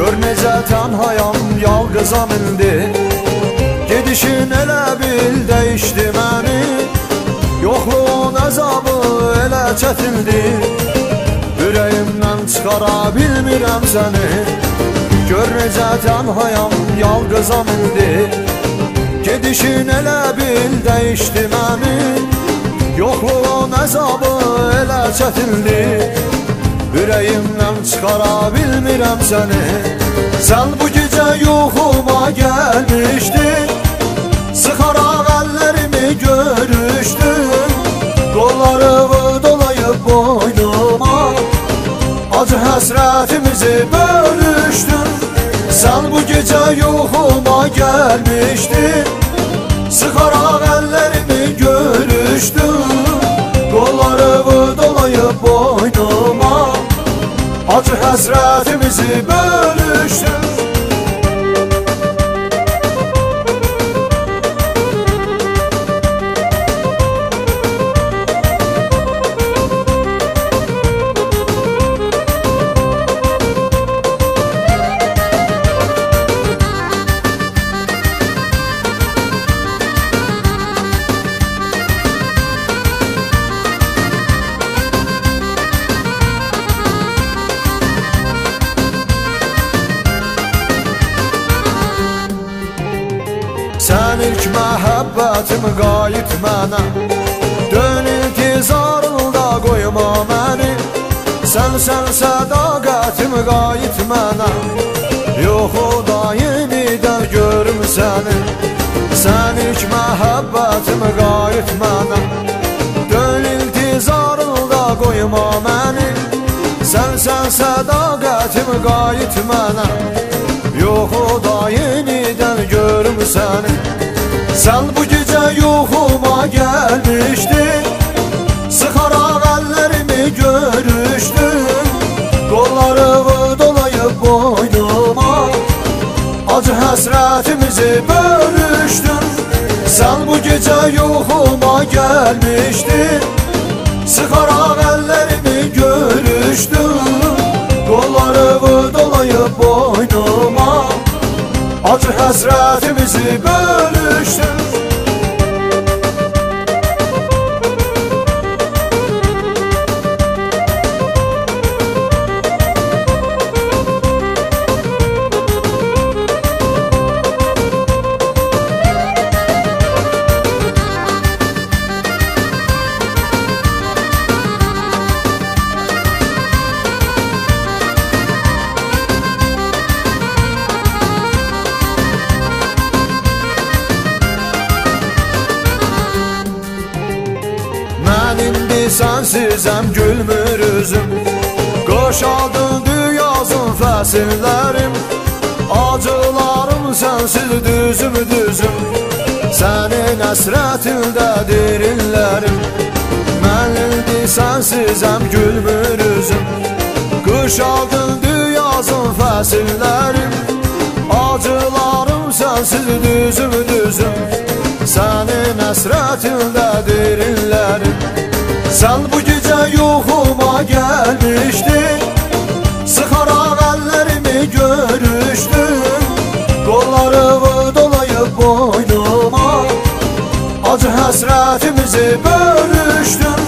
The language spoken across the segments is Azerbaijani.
Gör necə tənhayam, yalqızam indi. Gedişin elə bil dəyişdi məni. Yoxluğun əzabı elə çətindir. Ürəyimdən çıxara bilmirəm səni. Gör necə tənhayam, yalqızam indi. Gedişin elə bil dəyişdi məni. Yoxluğun əzabı elə çətindir. Ürəyimdən çıxara bilmirəm səni. Sən bu gecə yuxuma gəlmişdin. Sıxaraq əllərimi görüşdün. Qollarımı dolayıb boynuma acı həsrətimizi bölüşdün. Sən bu gecə yuxuma gəlmişdin. Sıxaraq əllərimi görüşdün. Qollarımı dolayıb boynuma acı həsrətimizi bölüşdün. Sən ilk məhəbbətim qayıt mənə. Dön intizarında qoyma məni. Sən sədaqətim qayıt mənə. Yox o da yenidən görüm səni. Sən ilk məhəbbətim qayıt mənə. Dön intizarında qoyma məni. Sən sədaqətim qayıt mənə. Yox o da yenidən görüm səni. Sən bu gecə yuxuma gəlmişdin. Sıxaraq əllərimi görüşdün. Qollarımı dolayıb boynuma acı həsrətimizi bölüşdün. Sən bu gecə yuxuma gəlmişdin. Sıxaraq əllərimi görüşdün. Qollarımı dolayıb boynuma acı həsrətimizi bölüşdün. İndi sənsizəm gülmür üzüm. Qoşaldındı yazın fəsillərim. Acılarım sənsiz düzüm düzüm. Sənin əsrətindədir illərim. Mən indi sənsizəm gülmür üzüm. Qoşaldındı yazın fəsillərim. Acılarım sənsiz düzüm düzüm. Sənin əsrətindədir illərim. Sən bu gecə yuxuma gəlmişdin. Sıxaraq əllərimi görüşdün. Qollarımı dolayıb boynuma acı həsrətimizi bölüşdün.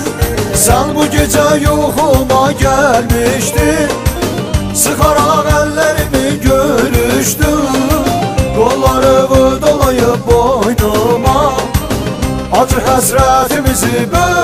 Sən bu gecə yuxuma gəlmişdin. Sıxaraq əllərimi görüşdün. Qollarımı dolayıb boynuma acı həsrətimizi bölüşdün.